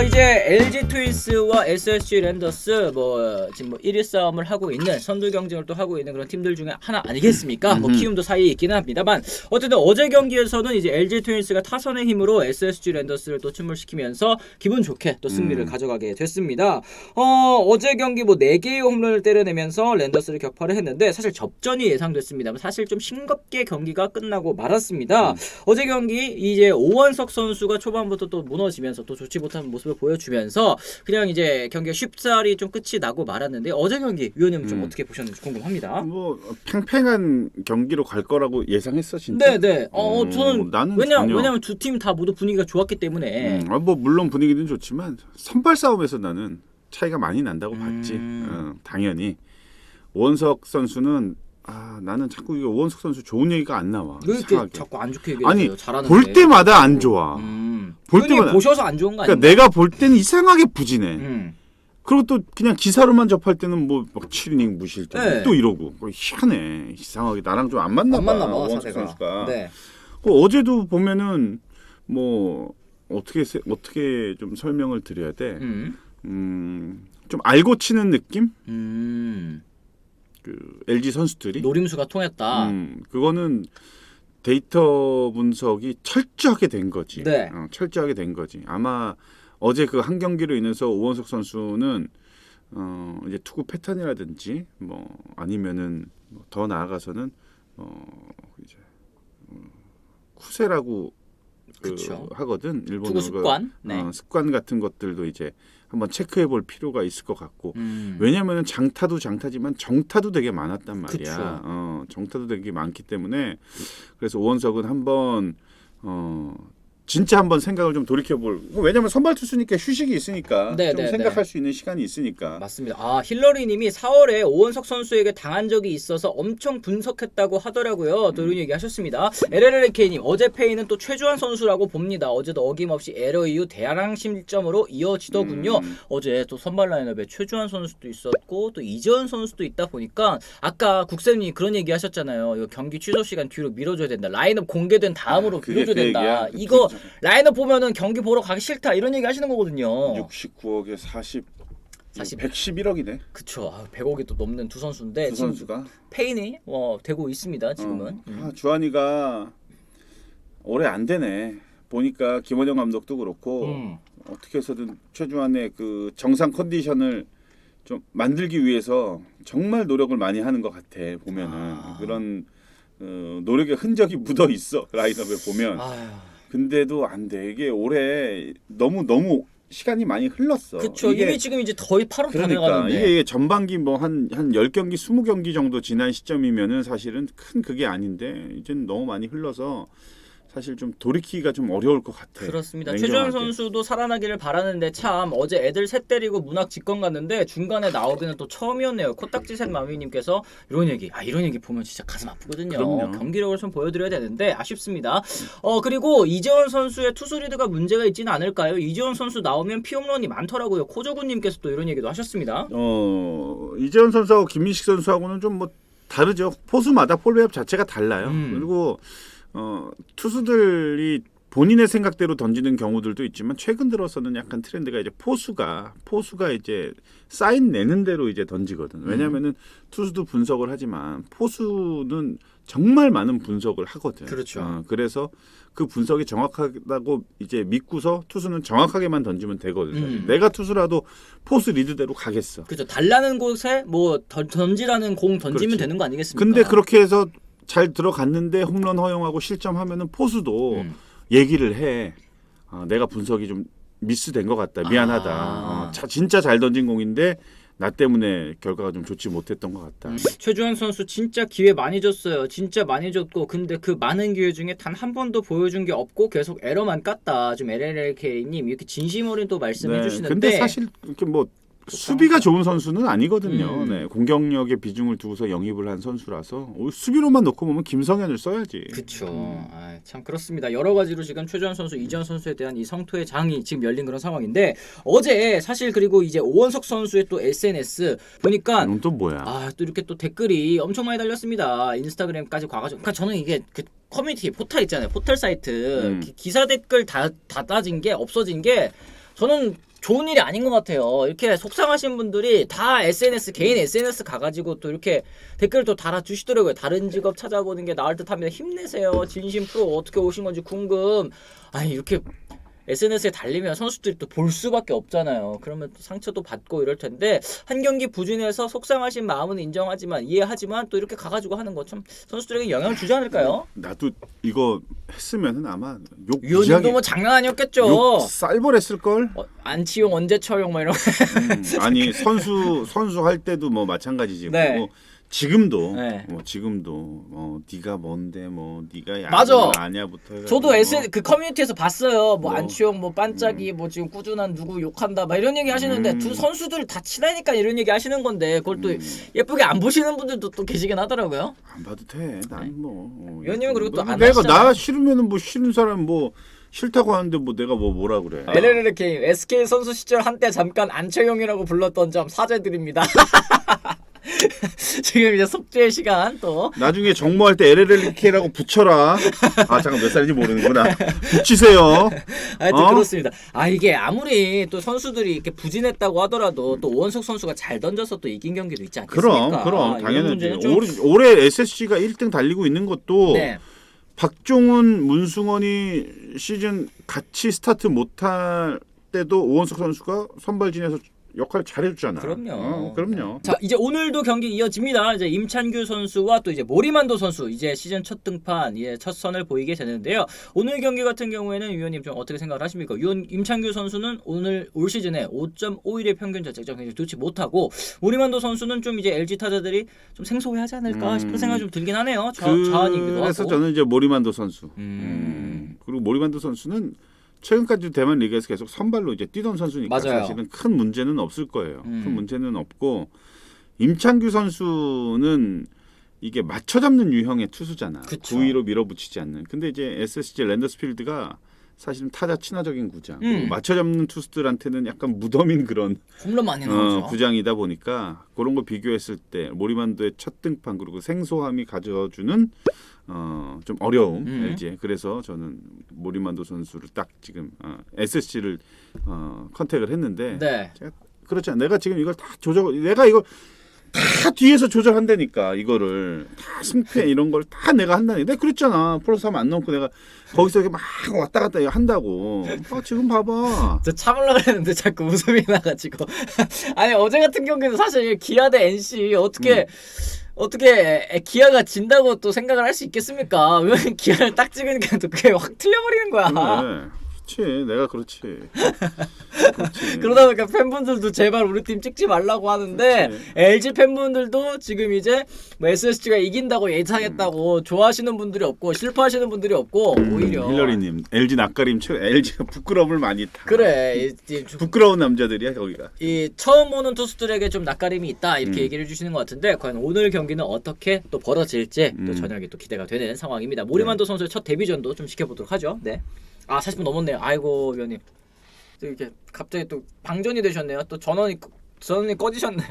이제 LG 트윈스와 SSG 랜더스 지금 1위 싸움을 하고 있는 선두 경쟁을 또 하고 있는 그런 팀들 중에 하나 아니겠습니까? 키움도 사이에 있기는 합니다만 어쨌든 어제 경기에서는 이제 LG 트윈스가 타선의 힘으로 SSG 랜더스를 또 침몰시키면서 기분 좋게 또 승리를 가져가게 됐습니다. 어제 경기 4개의 홈런을 때려내면서 랜더스를 격파를 했는데 사실 접전이 예상됐습니다만 사실 좀 싱겁게 경기가 끝나고 말았습니다. 어제 경기 이제 오원석 선수가 초반부터 또 무너지면서 또 좋지 못한 모습을 보여주면서 그냥 이제 경기가 쉽사리 좀 끝이 나고 말았는데 어제 경기 위원님 좀 어떻게 보셨는지 궁금합니다. 팽팽한 경기로 갈 거라고 예상했어 진짜. 네네. 저는 나는 왜냐면 두 팀 다 모두 분위기가 좋았기 때문에. 물론 분위기는 좋지만 선발 싸움에서 나는 차이가 많이 난다고 봤지. 당연히 오원석 선수는 나는 자꾸 이게 오원석 선수 좋은 얘기가 안 나와. 왜 이렇게 이상하게. 자꾸 안 좋게 얘기해요? 잘하는데. 볼 때마다 안 좋아. 볼 때마다 보셔서 안 좋은 거 아니에요? 그러니까 내가 볼 때는 이상하게 부진해. 그리고 또 그냥 기사로만 접할 때는 막 7이닝 무실점 네. 또 이러고 희한해. 이상하게 나랑 좀 안 맞나 봐. 오원석 선수가. 네. 어제도 보면은 어떻게 좀 설명을 드려야 돼. 좀 알고 치는 느낌? 그 LG 선수들이 노림수가 통했다. 그거는 데이터 분석이 철저하게 된 거지. 네. 철저하게 된 거지. 아마 어제 그 한 경기로 인해서 오원석 선수는 이제 투구 패턴이라든지 아니면은 더 나아가서는 이제 쿠세라고 하거든. 일본어 습관? 습관 같은 것들도 이제 한번 체크해 볼 필요가 있을 것 같고. 왜냐면은 장타도 장타지만 정타도 되게 많았단 말이야. 정타도 되게 많기 때문에 그래서 오원석은 한번 진짜 한번 생각을 좀 돌이켜볼. 왜냐면 선발 투수니까 휴식이 있으니까 좀 생각할 수 있는 시간이 있으니까. 맞습니다. 힐러리님이 4월에 오원석 선수에게 당한 적이 있어서 엄청 분석했다고 하더라고요. 또 이런 얘기 하셨습니다. LLLK님 어제 페이는 또 최주환 선수라고 봅니다. 어제도 어김없이 에러 이후 대항 실점으로 이어지더군요. 어제 또 선발 라인업에 최주환 선수도 있었고 또 이재원 선수도 있다 보니까 아까 국쌤님 그런 얘기 하셨잖아요. 이거 경기 취소 시간 뒤로 밀어줘야 된다. 라인업 공개된 다음으로 밀어줘야 된다. 이거 라인업 보면은 경기 보러 가기 싫다 이런 얘기 하시는 거거든요. 69억에 111억이네. 그쵸. 100억이 또 넘는 두 선수인데 두 선수가 페인이 되고 있습니다. 지금은. 주한이가 올해 안 되네. 보니까 김원영 감독도 그렇고 어떻게 해서든 최주한의 그 정상 컨디션을 좀 만들기 위해서 정말 노력을 많이 하는 것 같아. 보면은 그런 노력의 흔적이 묻어 있어 라인업에 보면. 근데도 안 돼. 이게 올해 너무 시간이 많이 흘렀어. 그렇죠. 이미 지금 이제 거의 8월 다 돼가는데. 이게 전반기 한 10경기, 20경기 정도 지난 시점이면은 사실은 큰 그게 아닌데 이제는 너무 많이 흘러서 사실 좀 돌이키기가 좀 어려울 것 같아. 그렇습니다. 최주환 선수도 살아나기를 바라는데 참 어제 애들 셋 데리고 문학 직관 갔는데 중간에 나오기는 또 처음이었네요. 코딱지 셋 마미님께서 이런 얘기 보면 진짜 가슴 아프거든요. 그럼요. 경기력을 좀 보여드려야 되는데 아쉽습니다. 그리고 이재원 선수의 투수 리드가 문제가 있지는 않을까요? 이재원 선수 나오면 피홈런이 많더라고요. 코조구님께서 또 이런 얘기도 하셨습니다. 이재원 선수하고 김민식 선수하고는 좀 다르죠. 포수마다 볼배합 자체가 달라요. 그리고 투수들이 본인의 생각대로 던지는 경우들도 있지만 최근 들어서는 약간 트렌드가 이제 포수가 이제 사인 내는 대로 이제 던지거든. 왜냐면은 투수도 분석을 하지만 포수는 정말 많은 분석을 하거든. 그렇죠. 그래서 그 분석이 정확하다고 이제 믿고서 투수는 정확하게만 던지면 되거든. 내가 투수라도 포수 리드대로 가겠어. 그렇죠. 달라는 곳에 던지라는 공 던지면 되는 거 아니겠습니까? 근데 그렇게 해서 잘 들어갔는데 홈런 허용하고 실점하면은 포수도 얘기를 해. 내가 분석이 좀 미스된 것 같다. 미안하다. 진짜 잘 던진 공인데 나 때문에 결과가 좀 좋지 못했던 것 같다. 최주환 선수 진짜 기회 많이 줬어요. 진짜 많이 줬고 근데 그 많은 기회 중에 단 한 번도 보여준 게 없고 계속 에러만 깠다. 좀 LLK님 이렇게 진심 어린 또 말씀해 주시는데 근데 사실 이렇게 수비가 좋은 선수는 아니거든요. 공격력의 비중을 두고서 영입을 한 선수라서 수비로만 놓고 보면 김성현을 써야지. 그렇죠. 참 그렇습니다. 여러 가지로 지금 최주환 선수, 이재원 선수에 대한 이 성토의 장이 지금 열린 그런 상황인데 어제 사실 그리고 이제 오원석 선수의 또 SNS 보니까 또 뭐야? 또 이렇게 또 댓글이 엄청 많이 달렸습니다. 인스타그램까지 가가지고 그러니까 저는 이게 그 커뮤니티 포털 있잖아요. 포털 사이트 기사 댓글 다 따진 게 없어진 게 저는 좋은 일이 아닌 것 같아요. 이렇게 속상하신 분들이 다 SNS 개인 SNS 가가지고 또 이렇게 댓글 또 달아주시더라고요. 다른 직업 찾아보는 게 나을 듯합니다. 힘내세요. 진심 프로 어떻게 오신 건지 궁금. 아니 이렇게 SNS에 달리면 선수들이 또 볼 수밖에 없잖아요. 그러면 또 상처도 받고 이럴 텐데 한 경기 부진해서 속상하신 마음은 인정하지만 이해하지만 또 이렇게 가가지고 하는 거 좀 선수들에게 영향을 주지 않을까요? 나도 이거 했으면은 아마 욕 위원님도 뭐 장난 아니었겠죠. 욕 쌀벌했을 걸. 안치용 언제 처용 막 이런. 아니 선수 할 때도 뭐 마찬가지지. 네. 뭐 지금도 네. 지금도 네가 뭔데 네가 맞아. 야구를 아냐부터 저도 그 커뮤니티에서 봤어요. 뭐 뭐. 안치용 뭐 반짝이 뭐 지금 꾸준한 누구 욕한다 막 이런 얘기 하시는데 두 선수들 다 친하니까 이런 얘기 하시는 건데 그걸 또 예쁘게 안 보시는 분들도 또 계시긴 하더라고요. 안 봐도 돼. 난 뭐. 위원님은 그리고 또 안 내가 하시잖아요. 나 싫으면은 뭐 싫은 사람 뭐 싫다고 하는데 뭐 내가 뭐라 그래. LLL 게임 SK 선수 시절 한때 잠깐 안채용이라고 불렀던 점 사죄드립니다. 지금 이제 속죄의 시간 또 나중에 정모할 때 LLLK라고 붙여라. 아 잠깐 몇 살인지 모르는구나. 붙이세요. 하여튼 그렇습니다. 이게 아무리 또 선수들이 이렇게 부진했다고 하더라도 또 오원석 선수가 잘 던져서 또 이긴 경기도 있지 않겠습니까? 그럼 이런 당연하지. 문제는 좀... 올해 SSG가 1등 달리고 있는 것도 네. 박종훈, 문승원이 시즌 같이 스타트 못할 때도 오원석 선수가 선발진에서 역할 잘해줬잖아. 그럼요. 그럼요. 자 이제 오늘도 경기 이어집니다. 이제 임찬규 선수와 또 이제 모리만도 선수 이제 시즌 첫 등판 첫 선을 보이게 되는데요. 오늘 경기 같은 경우에는 위원님 좀 어떻게 생각을 하십니까? 임찬규 선수는 올 시즌에 5.51의 평균 자책점 굉장히 좋지 못하고 모리만도 선수는 좀 이제 LG 타자들이 좀 생소해하지 않을까 싶은 생각이 좀 들긴 하네요. 좌완이기도 하고. 그래서 저는 이제 모리만도 선수. 그리고 모리만도 선수는 최근까지 대만 리그에서 계속 선발로 이제 뛰던 선수니까 맞아요. 사실은 큰 문제는 없을 거예요. 큰 문제는 없고 임창규 선수는 이게 맞춰 잡는 유형의 투수잖아. 그쵸. 구위로 밀어붙이지 않는. 근데 이제 SSG 랜더스필드가 사실은 타자 친화적인 구장. 맞춰 잡는 투수들한테는 약간 무덤인 그런 홈런 많이 나오죠. 구장이다 보니까 그런 거 비교했을 때 모리만도의 첫 등판 그리고 생소함이 가져주는 좀 어려움 LG. 그래서 저는 모리만도 선수를 딱 지금 SSG를 컨택을 했는데 네. 제가 그렇지 않아. 내가 지금 이걸 다 내가 이거 다 뒤에서 조절한다니까. 이거를 다 승패 이런 걸 다 내가 한다니까. 내가 그랬잖아. 플러스 3 안 넘고 내가 거기서 이렇게 막 왔다 갔다 한다고. 지금 봐봐. 저 참으려고 했는데 자꾸 웃음이 나가지고. 아니 어제 같은 경우에는 사실 기아 대 NC 어떻게 기아가 진다고 또 생각을 할 수 있겠습니까? 왜 기아를 딱 찍으니까 또 그게 확 틀려버리는 거야. 그렇지. 내가 그렇지. 그러다 보니까 팬분들도 제발 우리 팀 찍지 말라고 하는데 그렇지. LG 팬분들도 지금 이제 뭐 SSG가 이긴다고 예상했다고 좋아하시는 분들이 없고 슬퍼하시는 분들이 없고 오히려 힐러리님 LG 낯가림 LG가 부끄러움을 많이 타. 그래 부끄러운 남자들이야 거기가. 이 처음 오는 투수들에게 좀 낯가림이 있다 이렇게 얘기를 해주시는 것 같은데 과연 오늘 경기는 어떻게 또 벌어질지 또 저녁에 또 기대가 되는 상황입니다. 모리만도 선수의 첫 데뷔전도 좀 지켜보도록 하죠. 네. 40분 넘었네요. 아이고 위원님 이렇게 갑자기 또 방전이 되셨네요. 또 전원이 꺼지셨네요.